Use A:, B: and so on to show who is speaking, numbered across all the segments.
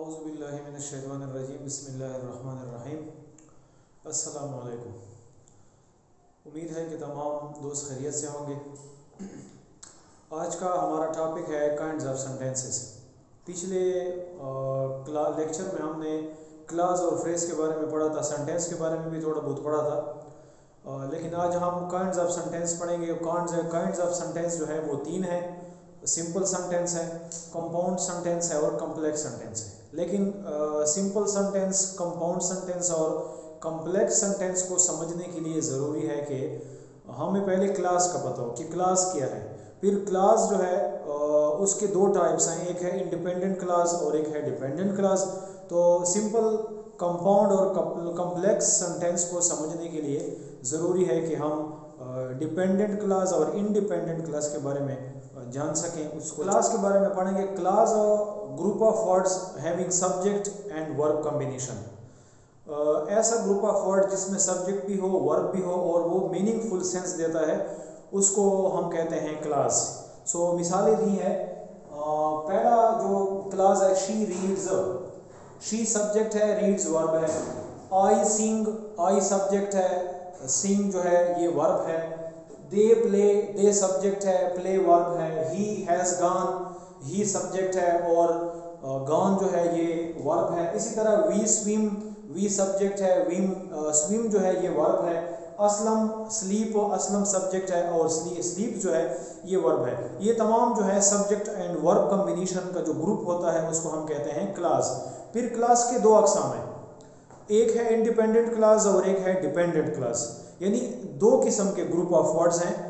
A: औज़ुबिल्लाहिमिनश्शैतानिर्रजीम बिस्मिल्लाहिर्रहमानिर्रहीम। अस्सलामु अलैकुम। उम्मीद है कि तमाम दोस्त खैरियत से होंगे। आज का हमारा टॉपिक है काइंड्स ऑफ सेंटेंसेस। पिछले लेक्चर में हमने क्लास और फ्रेज के बारे में पढ़ा था, सेंटेंस के बारे में भी थोड़ा बहुत पढ़ा था, लेकिन आज हम काइंड्स ऑफ सेंटेंस पढ़ेंगे। काइंड्स ऑफ सेंटेंस जो है वो तीन है। सिंपल सेंटेंस है, कंपाउंड सेंटेंस है और कम्प्लेक्स सेंटेंस है। लेकिन सिंपल सेंटेंस, कंपाउंड सेंटेंस और कम्प्लेक्स सेंटेंस को समझने के लिए ज़रूरी है कि हमें पहले क्लास का पता हो कि क्लास क्या है। फिर क्लास जो है उसके दो टाइप्स हैं, एक है इंडिपेंडेंट क्लास और एक है डिपेंडेंट क्लास। तो सिंपल, कंपाउंड और कम्प्लेक्स सेंटेंस को समझने के लिए ज़रूरी है कि हम डिपेंडेंट क्लास और इंडिपेंडेंट क्लास के बारे में जान सकें। उसको क्लास के बारे में पढ़ेंगे। Class group of words having subject and verb combination. ऐसा ग्रुप ऑफ वर्ड जिसमें सब्जेक्ट भी हो, वर्ब भी हो और वो मीनिंगफुल सेंस देता है, उसको हम कहते हैं क्लास। सो मिसालें दी है। पहला जो क्लास है, शी रीड्स, शी सब्जेक्ट है, रीड्स वर्ब है। आई सिंग, आई सब्जेक्ट है, सिंग जो है ये वर्ब है। दे प्ले, दे सब्जेक्ट है, प्ले वर्ब है। He has gone, he subject है और गॉन जो है ये वर्ब है। इसी तरह वी स्विम, वी सब्जेक्ट है, स्विम जो है ये वर्ब है। असलम, स्लीप, असलम सब्जेक्ट है और स्लीप जो है ये वर्ब है। ये तमाम जो है सब्जेक्ट एंड वर्ब कॉम्बिनेशन का जो ग्रुप होता है उसको हम कहते हैं क्लास। फिर क्लास के दो अकसाम हैं, एक है इंडिपेंडेंट क्लास और एक है डिपेंडेंट क्लास। यानी दो किस्म के ग्रुप ऑफ वर्ड्स हैं।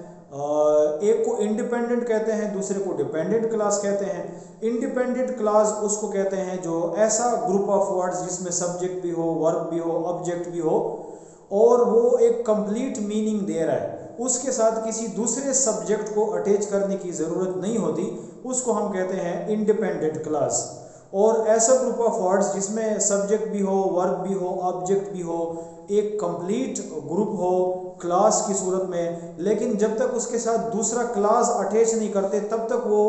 A: एक को इंडिपेंडेंट कहते हैं, दूसरे को डिपेंडेंट क्लास कहते हैं। इंडिपेंडेंट क्लास उसको कहते हैं जो ऐसा ग्रुप ऑफ वर्ड्स जिसमें सब्जेक्ट भी हो, वर्ब भी हो, ऑब्जेक्ट भी हो और वो एक कंप्लीट मीनिंग दे रहा है, उसके साथ किसी दूसरे सब्जेक्ट को अटैच करने की ज़रूरत नहीं होती, उसको हम कहते हैं इंडिपेंडेंट क्लास। और ऐसा ग्रुप ऑफ वर्ड्स जिसमें सब्जेक्ट भी हो, वर्ब भी हो, ऑब्जेक्ट भी हो, एक कंप्लीट ग्रुप हो क्लास की सूरत में, लेकिन जब तक उसके साथ दूसरा क्लास अटैच नहीं करते तब तक वो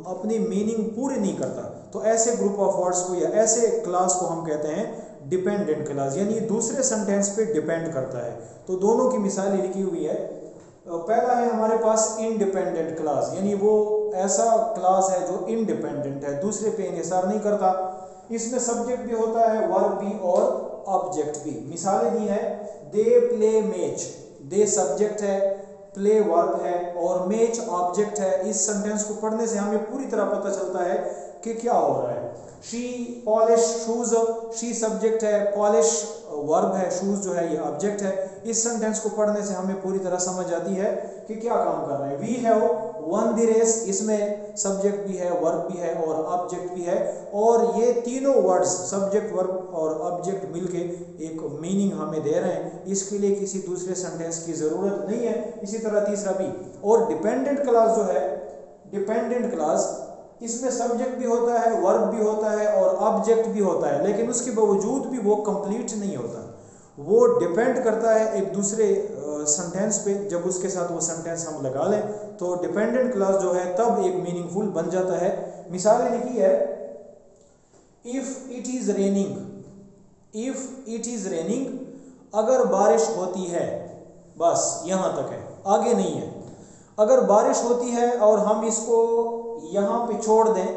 A: अपनी मीनिंग पूरी नहीं करता। तो ऐसे ग्रुप ऑफ वर्ड्स को या ऐसे क्लास को हम कहते हैं डिपेंडेंट क्लास, यानी दूसरे सेंटेंस पे डिपेंड करता है। तो दोनों की मिसालें लिखी हुई है। पहला है हमारे पास इंडिपेंडेंट क्लास, यानी वो ऐसा क्लास है जो इंडिपेंडेंट है, दूसरे पे इन्हिसार नहीं करता। इसमें सब्जेक्ट भी होता है, वर्ब भी और ऑब्जेक्ट भी। मिसालें दी है, they play match, they subject है, प्ले वर्ब है और मैच ऑब्जेक्ट है। इस सेंटेंस को पढ़ने से हमें पूरी तरह पता चलता है कि क्या हो रहा है। She polish shoes, she subject है, पॉलिश वर्ब है, शूज जो है ये ऑब्जेक्ट है। इस सेंटेंस को पढ़ने से हमें पूरी तरह समझ आती है कि क्या काम कर रहे हैं। We have won the race, इसमें सब्जेक्ट भी है, वर्ब भी है और ऑब्जेक्ट भी है और ये तीनों वर्ड्स सब्जेक्ट, वर्ब और ऑब्जेक्ट मिलके एक मीनिंग हमें दे रहे हैं। इसके लिए किसी दूसरे सेंटेंस की ज़रूरत नहीं है। इसी तरह तीसरा भी। और डिपेंडेंट क्लास जो है, डिपेंडेंट क्लास, इसमें सब्जेक्ट भी होता है, वर्ब भी होता है और ऑब्जेक्ट भी होता है, लेकिन उसके बावजूद भी वो कंप्लीट नहीं होता। वो डिपेंड करता है एक दूसरे सेंटेंस पे। जब उसके साथ वो सेंटेंस हम लगा लें तो डिपेंडेंट क्लास जो है तब एक मीनिंगफुल बन जाता है। मिसालें लिखी है, if it is raining, if it is raining, अगर बारिश होती है, बस यहाँ तक है, आगे नहीं है। अगर बारिश होती है और हम इसको यहाँ पे छोड़ दें,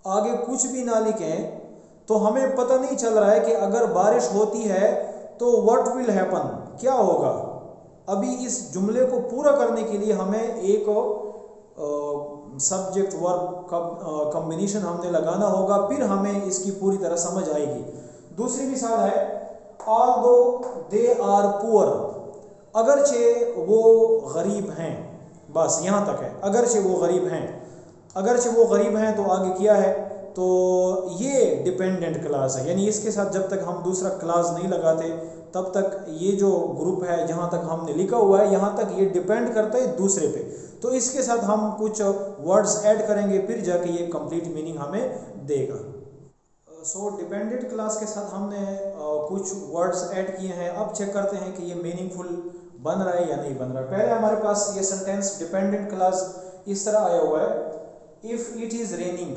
A: आगे कुछ भी ना लिखें, तो हमें पता नहीं चल रहा है कि अगर बारिश होती है तो व्हाट विल हैपन, क्या होगा। अभी इस जुमले को पूरा करने के लिए हमें एक सब्जेक्ट वर्ब कॉम्बिनेशन हमने लगाना होगा, फिर हमें इसकी पूरी तरह समझ आएगी। दूसरी मिसाल है, ऑल्दो दे आर पुअर, अगरचे वो गरीब हैं, बस यहाँ तक है। अगरचे वो गरीब हैं, अगरचे वो गरीब हैं तो आगे किया है, तो ये डिपेंडेंट क्लास है। यानी इसके साथ जब तक हम दूसरा क्लास नहीं लगाते तब तक ये जो ग्रुप है, जहाँ तक हमने लिखा हुआ है, यहाँ तक ये डिपेंड करता है दूसरे पे। तो इसके साथ हम कुछ वर्ड्स ऐड करेंगे, फिर जाके ये कंप्लीट मीनिंग हमें देगा। सो डिपेंडेंट क्लास के साथ हमने कुछ वर्ड्स ऐड किए हैं। अब चेक करते हैं कि ये मीनिंगफुल बन रहा है या नहीं बन रहा है। पहले हमारे पास ये सेंटेंस डिपेंडेंट क्लास इस तरह आया हुआ है, इफ़ इट इज़ रेनिंग,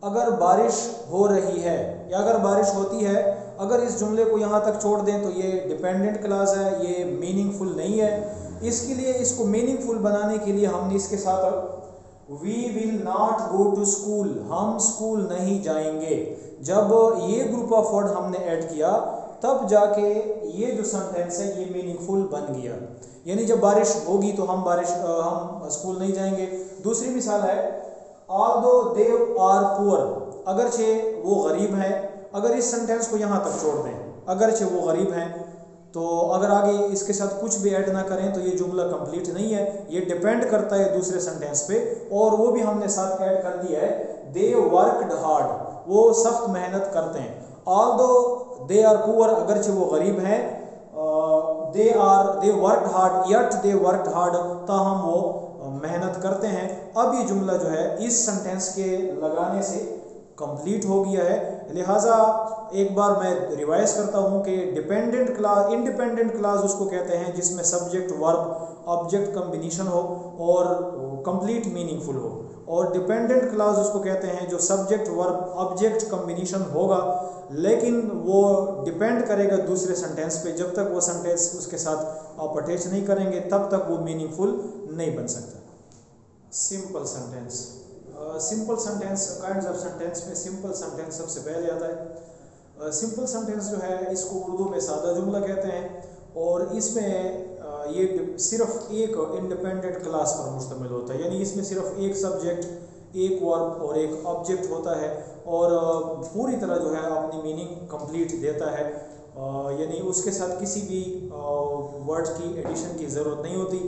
A: अगर बारिश हो रही है या अगर बारिश होती है, अगर इस जुमले को यहाँ तक छोड़ दें तो ये डिपेंडेंट क्लॉज है, ये मीनिंगफुल नहीं है। इसके लिए इसको मीनिंगफुल बनाने के लिए हमने इसके साथ we will not go to school, हम स्कूल नहीं जाएंगे, जब ये ग्रुप ऑफ वर्ड हमने ऐड किया तब जाके ये जो सेंटेंस है ये मीनिंगफुल बन गया। यानी जब बारिश होगी तो हम हम स्कूल नहीं जाएंगे। दूसरी मिसाल है ऑल्दो दे आर पुअर, अगरचे वो गरीब हैं। अगर इस सेंटेंस को यहाँ तक छोड़ दें, अगरचे वो गरीब हैं, तो अगर आगे इसके साथ कुछ भी ऐड ना करें तो ये जुमला कंप्लीट नहीं है। ये डिपेंड करता है दूसरे सेंटेंस पे, और वो भी हमने साथ ऐड कर दिया है दे वर्कड हार्ड, वो सख्त मेहनत करते हैं। ऑल्दो दे आर पुअर, अगरचे वो गरीब हैं, they worked hard yet they worked hard, ताहम वो मेहनत करते हैं। अब ये जुमला जो है इस सेंटेंस के लगाने से कंप्लीट हो गया है। लिहाजा एक बार मैं रिवाइज करता हूँ कि डिपेंडेंट क्लॉज, इंडिपेंडेंट क्लॉज उसको कहते हैं जिसमें सब्जेक्ट वर्ब ऑब्जेक्ट कॉम्बिनेशन हो और कंप्लीट मीनिंगफुल हो, और डिपेंडेंट क्लॉज उसको कहते हैं जो सब्जेक्ट वर्ब ऑब्जेक्ट कॉम्बिनेशन होगा लेकिन वो डिपेंड करेगा दूसरे सेंटेंस पे। जब तक वो सेंटेंस उसके साथ आप अटैच नहीं करेंगे तब तक वो मीनिंगफुल नहीं बन सकता। Simple sentence, simple sentence, kinds of sentence में सिंपल सेंटेंस सबसे पहले आता है। सिंपल सेंटेंस जो है इसको उर्दू में सादा जुमला कहते हैं, और इसमें ये सिर्फ एक इंडिपेंडेंट क्लास पर मुश्तमिल होता है। यानी इसमें सिर्फ एक सब्जेक्ट, एक वर्ब और एक ऑब्जेक्ट होता है, और पूरी तरह जो है अपनी मीनिंग कंप्लीट देता है। यानी उसके साथ किसी भी वर्ड की एडिशन की ज़रूरत नहीं होती।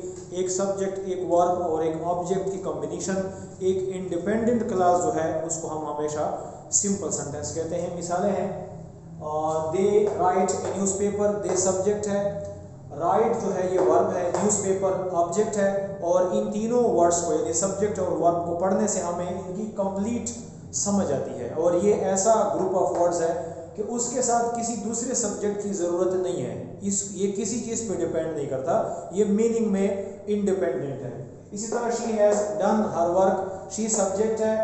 A: एक सब्जेक्ट, एक वर्ब और एक ऑब्जेक्ट की कॉम्बिनेशन, एक इंडिपेंडेंट क्लास जो है उसको हम हमेशा सिंपल सेंटेंस कहते हैं। मिसालें हैं they write a newspaper, they subject है, राइट जो है ये वर्ब है, न्यूज़पेपर ऑब्जेक्ट है, और इन तीनों वर्ड्स को यानी सब्जेक्ट और वर्ब को पढ़ने से हमें इनकी कंप्लीट समझ आती है। और ये ऐसा ग्रुप ऑफ वर्ड्स है कि उसके साथ किसी दूसरे सब्जेक्ट की ज़रूरत नहीं है। ये किसी चीज़ पे डिपेंड नहीं करता, ये मीनिंग में इंडिपेंडेंट है। इसी तरह she has done her work, she subject है,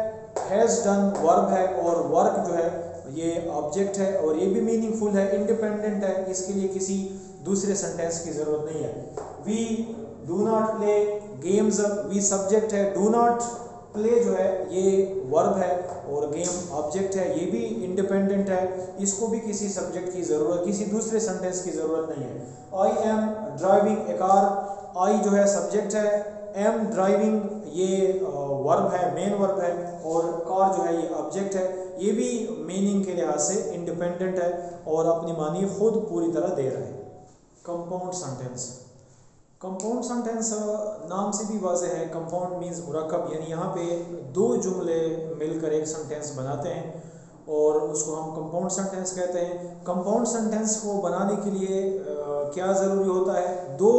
A: हैज़ डन वर्ब है, और वर्क जो है ये ऑब्जेक्ट है, और ये भी मीनिंगफुल है, इंडिपेंडेंट है, इसके लिए किसी दूसरे सेंटेंस की ज़रूरत नहीं है। We do not play games, we subject है, डू नॉट प्ले जो है ये वर्ब है और गेम ऑब्जेक्ट है, ये भी इंडिपेंडेंट है, इसको भी किसी सब्जेक्ट की ज़रूरत, किसी दूसरे सेंटेंस की ज़रूरत नहीं है। I am driving a car, I जो है सब्जेक्ट है, एम ड्राइविंग ये वर्ब है, मेन वर्ब है, और कार जो है ये ऑब्जेक्ट है, ये भी मीनिंग के लिहाज से इंडिपेंडेंट है और अपनी मानी खुद पूरी तरह दे रहा है। कंपाउंड सेंटेंस, कंपाउंड सेंटेंस नाम से भी वाज़ेह है, कंपाउंड मीन्स मुरक्कब, यानी यहाँ पे दो जुमले मिलकर एक सेंटेंस बनाते हैं और उसको हम कंपाउंड सेंटेंस कहते हैं। कंपाउंड सेंटेंस को बनाने के लिए क्या ज़रूरी होता है? दो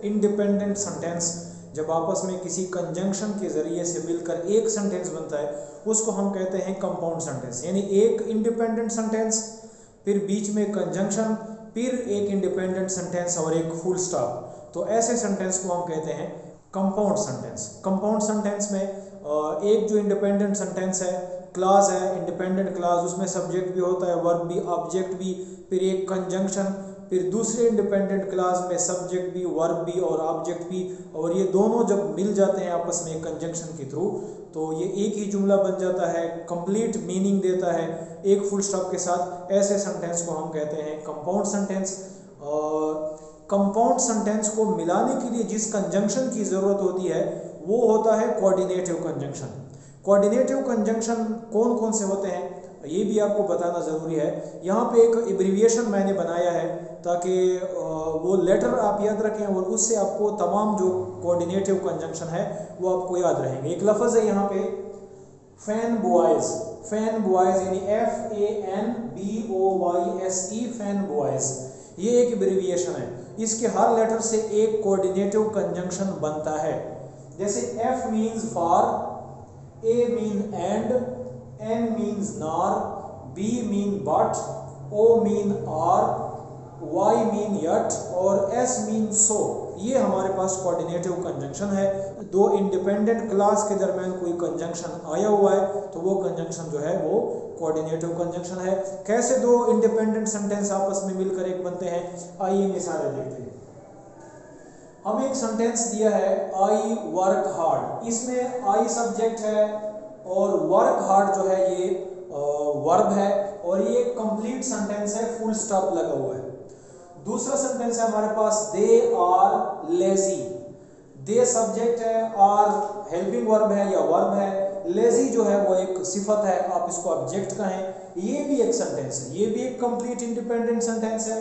A: इंडिपेंडेंट सेंटेंस जब आपस में किसी कंजंक्शन के ज़रिए से मिलकर एक सेंटेंस बनता है उसको हम कहते हैं कंपाउंड सेंटेंस। यानी एक इंडिपेंडेंट सेंटेंस, फिर बीच में कंजंक्शन, फिर एक इंडिपेंडेंट सेंटेंस और एक फुल स्टॉप, तो ऐसे सेंटेंस को हम कहते हैं कंपाउंड सेंटेंस। कंपाउंड सेंटेंस में एक जो इंडिपेंडेंट सेंटेंस है, क्लास है, इंडिपेंडेंट क्लास, उसमें सब्जेक्ट भी होता है, वर्ब भी, ऑब्जेक्ट भी, फिर एक कंजंक्शन, फिर दूसरे इंडिपेंडेंट क्लास में सब्जेक्ट भी, वर्ब भी और ऑब्जेक्ट भी, और ये दोनों जब मिल जाते हैं आपस में कंजंक्शन के थ्रू तो ये एक ही जुमला बन जाता है, कंप्लीट मीनिंग देता है एक फुल स्टॉप के साथ। ऐसे सेंटेंस को हम कहते हैं कंपाउंड सेंटेंस। कंपाउंड सेंटेंस को मिलाने के लिए जिस कंजंक्शन की ज़रूरत होती है वो होता है कोऑर्डिनेटिव कंजंक्शन। कोऑर्डिनेटिव कंजंक्शन कौन कौन से होते हैं ये भी आपको बताना ज़रूरी है। यहाँ पे एक एब्रीविएशन मैंने बनाया है ताकि वो लेटर आप याद रखें और उससे आपको तमाम जो कोऑर्डिनेटिव कंजंक्शन है वो आपको याद रहेंगे। एक लफ्ज़ है यहाँ पे फैन बॉयज़, फैन बॉयज़ यानी FANBOYSE, फैन बॉयज़, ये एक एब्रीविएशन है। इसके हर लेटर से एक कोऑर्डिनेटिव कंजंक्शन बनता है। जैसे F means for, A mean and, N means nor, B mean but, O mean और, वाई मीन यट और एस मीन सो। ये हमारे पास कोऑर्डिनेटिव कंजंक्शन है। दो इंडिपेंडेंट क्लास के दरमियान कोई कंजंक्शन आया हुआ है तो वो कंजंक्शन जो है वो कोऑर्डिनेटिव कंजंक्शन है। कैसे दो इंडिपेंडेंट सेंटेंस आपस में मिलकर एक बनते हैं, आइए मिसालें देखते हैं। हमें एक सेंटेंस दिया है आई वर्क हार्ड, इसमें आई सब्जेक्ट है और वर्क हार्ड जो है ये वर्ब है और ये कंप्लीट सेंटेंस है, फुल स्टॉप लगा हुआ है। दूसरा सेंटेंस है हमारे पास they are lazy, they subject है, आर हेल्पिंग वर्ब है या वर्ब है, लेजी जो है वो एक सिफत है, आप इसको ऑब्जेक्ट कहें। ये भी एक सेंटेंस है, ये भी एक कंप्लीट इंडिपेंडेंट सेंटेंस है,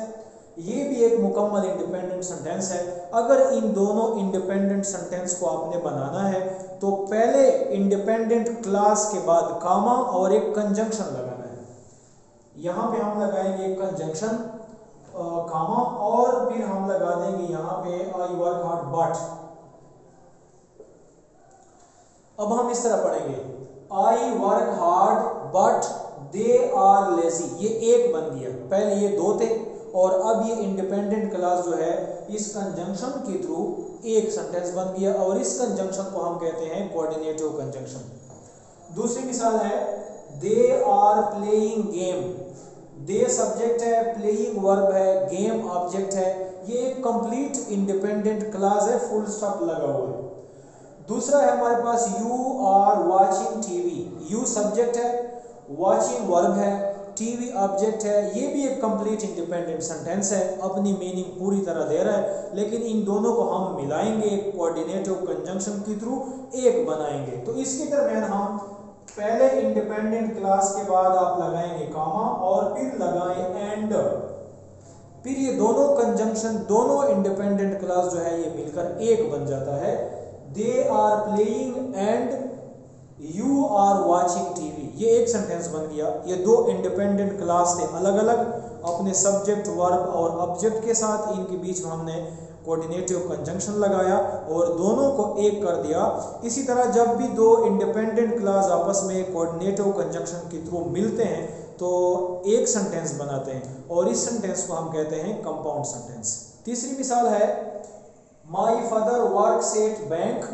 A: ये भी एक मुकम्मल इंडिपेंडेंट सेंटेंस है। अगर इन दोनों इंडिपेंडेंट सेंटेंस को आपने बनाना है तो पहले इंडिपेंडेंट क्लास के बाद कामा और एक कंजंक्शन लगाना है। यहां पे हम लगाएंगे एक कंजंक्शन कामा और फिर हम लगा देंगे यहां पे आई वर्क हार्ड बट। अब हम इस तरह पढ़ेंगे I work hard but they are lazy, ये एक बन गया, पहले ये दो थे और अब ये इंडिपेंडेंट क्लास जो है इस कंजंक्शन के थ्रू एक सेंटेंस बन गया और इस कंजंक्शन को हम कहते हैं कोऑर्डिनेटिव कंजंक्शन। दूसरी मिसाल है they are playing game, they subject है, प्लेइंग वर्ब है, गेम ऑब्जेक्ट है, ये एक कंप्लीट इंडिपेंडेंट क्लास है, फुल स्टॉप लगा हुआ है। दूसरा है हमारे पास you are watching TV, you subject है, वाचिंग वर्ब है, टीवी ऑब्जेक्ट है, ये भी एक कंप्लीट इंडिपेंडेंट सेंटेंस है, अपनी मीनिंग पूरी तरह दे रहा है, लेकिन इन दोनों को हम मिलाएंगे कोऑर्डिनेटिव कंजंक्शन के थ्रू एक बनाएंगे। तो इसके दरमियान हम पहले इंडिपेंडेंट क्लास के बाद आप लगाएंगे कामा और फिर लगाएं एंड, फिर ये दोनों कंजंक्शन दोनों इंडिपेंडेंट क्लास जो है ये मिलकर एक बन जाता है। They are playing and you are watching TV, ये एक सेंटेंस बन गया। ये दो इंडिपेंडेंट क्लास थे अलग अलग अपने सब्जेक्ट वर्ब और ऑब्जेक्ट के साथ, इनके बीच में हमने कोऑर्डिनेटिव कंजंक्शन लगाया और दोनों को एक कर दिया। इसी तरह जब भी दो इंडिपेंडेंट क्लास आपस में कोऑर्डिनेटिव कंजंक्शन के थ्रू मिलते हैं तो एक सेंटेंस बनाते हैं और इस सेंटेंस को हम कहते हैं कंपाउंड सेंटेंस। तीसरी मिसाल है my father works at bank,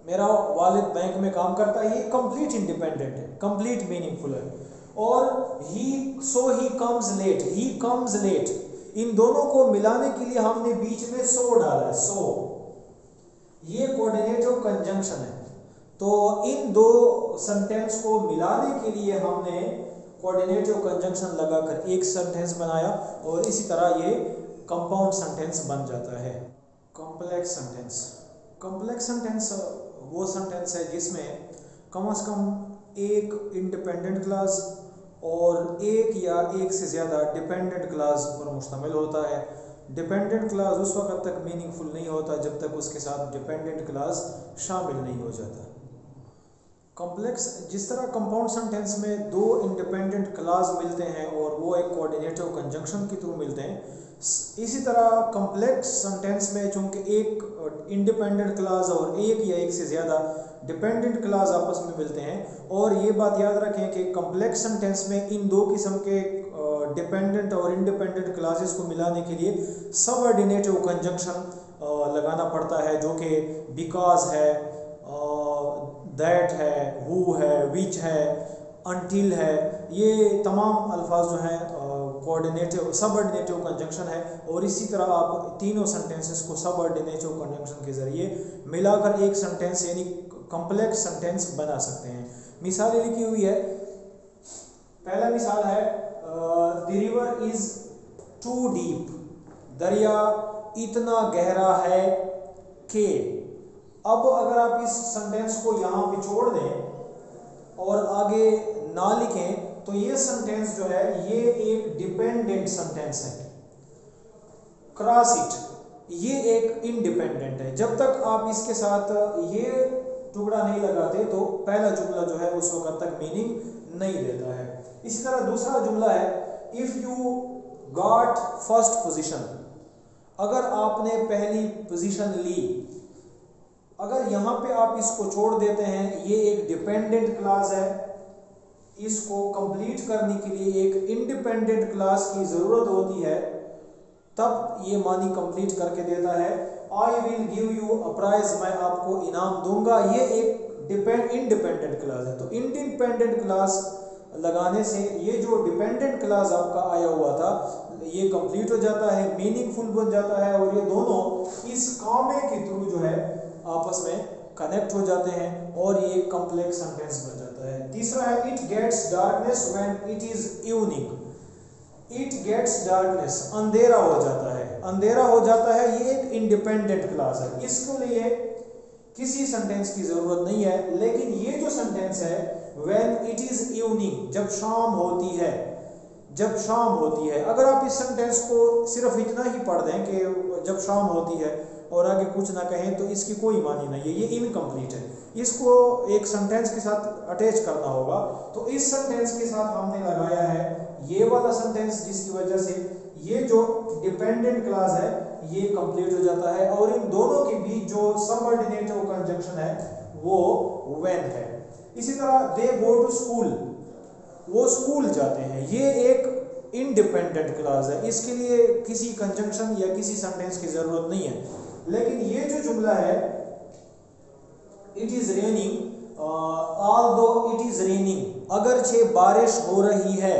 A: मेरा वालिद बैंक में काम करता है, ये कंप्लीट इंडिपेंडेंट है, कंप्लीट मीनिंगफुल है। और he comes late, he comes late, इन दोनों को मिलाने के लिए हमने बीच में सो डाला है, सो, ये कोऑर्डिनेटिव कंजंक्शन है। तो इन दो सेंटेंस को मिलाने के लिए हमने कोऑर्डिनेटिव कंजंक्शन लगाकर एक सेंटेंस बनाया और इसी तरह ये कंपाउंड सेंटेंस बन जाता है। कॉम्प्लेक्स सेंटेंस, कॉम्प्लेक्स सेंटेंस वो सेंटेंस है जिसमें कम से कम एक इंडिपेंडेंट क्लास और एक या एक से ज़्यादा डिपेंडेंट क्लास पर मुश्तमिल होता है। डिपेंडेंट क्लास उस वक्त तक मीनिंगफुल नहीं होता जब तक उसके साथ डिपेंडेंट क्लास शामिल नहीं हो जाता। कॉम्प्लेक्स, जिस तरह कंपाउंड सेंटेंस में दो इंडिपेंडेंट क्लास मिलते हैं और वो एक कोऑर्डिनेटिव कंजंक्शन के थ्रू मिलते हैं, इसी तरह कॉम्प्लेक्स सेंटेंस में चूंकि एक इंडिपेंडेंट क्लास और एक या एक से ज़्यादा डिपेंडेंट क्लास आपस में मिलते हैं। और ये बात याद रखें कि कॉम्प्लेक्स सेंटेंस में इन दो किस्म के डिपेंडेंट और इंडिपेंडेंट क्लासेस को मिलाने के लिए सबऑर्डिनेटिव कंजंक्शन लगाना पड़ता है, जो कि बिकॉज है, दैट है, हु है, विच है, अनटिल है, ये तमाम अल्फाज जो हैं कोऑर्डिनेटिव सबऑर्डिनेटिव कंजंक्शन है। और इसी तरह आप तीनों सेंटेंसेस को सबऑर्डिनेटिव कंजंक्शन के ज़रिए मिलाकर एक सेंटेंस यानी कॉम्प्लेक्स सेंटेंस बना सकते हैं। मिसालें लिखी हुई है। पहला मिसाल है the river is too deep, दरिया इतना गहरा है कि। अब अगर आप इस सेंटेंस को यहाँ पे छोड़ दें और आगे ना लिखें तो ये सेंटेंस जो है ये एक डिपेंडेंट सेंटेंस है। क्रॉस इट, ये एक इंडिपेंडेंट है। जब तक आप इसके साथ ये टुकड़ा नहीं लगाते तो पहला जुमला जो है उस वक्त तक मीनिंग नहीं देता है। इसी तरह दूसरा जुमला है if you got first position, अगर आपने पहली पोजीशन ली। अगर यहाँ पे आप इसको छोड़ देते हैं, ये एक डिपेंडेंट क्लास है, इसको कंप्लीट करने के लिए एक इंडिपेंडेंट क्लास की ज़रूरत होती है। तब ये मानी कंप्लीट करके देता है। I will give you a prize, मैं आपको इनाम दूंगा, ये एक इंडिपेंडेंट क्लास है। तो इंडिपेंडेंट क्लास लगाने से ये जो डिपेंडेंट क्लास आपका आया हुआ था ये कंप्लीट हो जाता है, मीनिंगफुल बन जाता है, और ये दोनों इस कामे के थ्रू जो है आपस में कनेक्ट हो जाते हैं और ये कॉम्प्लेक्स सेंटेंस बन जाता है। तीसरा है it gets darkness when it is evening. It gets darkness, अंधेरा हो जाता है, अंधेरा हो जाता है, ये एक इंडिपेंडेंट क्लास है, इसके लिए किसी सेंटेंस की जरूरत नहीं है। लेकिन ये जो सेंटेंस है व्हेन इट इज इवनिंग, जब शाम होती है, जब शाम होती है, अगर आप इस सेंटेंस को सिर्फ इतना ही पढ़ दें कि जब शाम होती है और आगे कुछ ना कहें तो इसकी कोई मानी नहीं है, ये इनकम्प्लीट है। इसको एक सेंटेंस के साथ अटैच करना होगा। तो इस सेंटेंस के साथ हमने लगाया है ये वाला सेंटेंस, जिसकी वजह से ये जो डिपेंडेंट क्लास है ये कंप्लीट हो जाता है, और इन दोनों के बीच जो सबऑर्डिनेट कंजंक्शन है वो व्हेन है। इसी तरह दे गो टू स्कूल, वो स्कूल जाते हैं, ये एक इंडिपेंडेंट क्लास है, इसके लिए किसी कंजंक्शन या किसी सेंटेंस की जरूरत नहीं है। लेकिन ये जो जुमला है it is raining although it is raining, अगरचे बारिश हो रही है,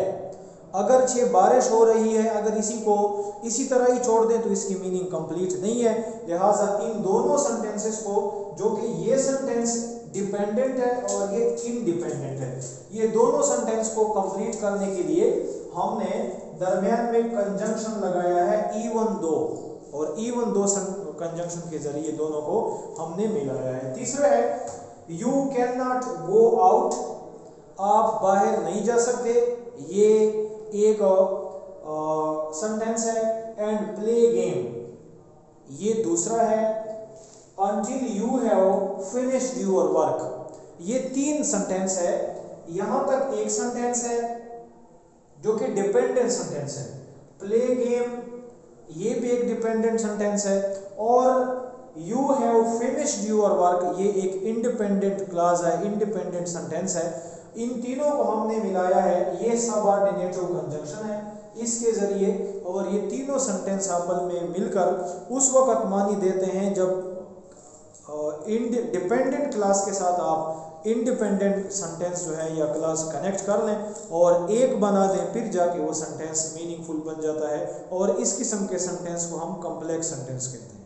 A: अगरचे बारिश हो रही है, अगर इसी को इसी तरह ही छोड़ दें तो इसकी मीनिंग कंप्लीट नहीं है। लिहाजा इन दोनों सेंटेंसेस को, जो कि ये सेंटेंस डिपेंडेंट है और ये इंडिपेंडेंट है, ये दोनों सेंटेंस को कंप्लीट करने के लिए हमने दरमियान में कंजंक्शन लगाया है इवन दो, और इवन दो कंजंक्शन के जरिए दोनों को हमने मिलाया है। तीसरा है you can not go out, आप बाहर नहीं जा सकते, ये एक सेंटेंस है। एंड प्ले गेम, ये दूसरा है। until you have finished your work, ये तीन सेंटेंस है। यहां तक एक सेंटेंस है जो कि डिपेंडेंट सेंटेंस है, प्ले गेम ये भी एक डिपेंडेंट सेंटेंस है, और you have finished your work ये एक इंडिपेंडेंट क्लॉज है, इंडिपेंडेंट सेंटेंस है। इन तीनों को हमने मिलाया है, ये सबऑर्डिनेटिव कंजंक्शन है इसके जरिए, और ये तीनों सेंटेंस आपस में मिलकर उस वक्त मानी देते हैं जब डिपेंडेंट क्लास के साथ आप इंडिपेंडेंट सेंटेंस जो है या क्लास कनेक्ट कर लें और एक बना दें, फिर जाके वो सेंटेंस मीनिंगफुल बन जाता है, और इस किस्म के सेंटेंस को हम कॉम्प्लेक्स सेंटेंस कहते हैं।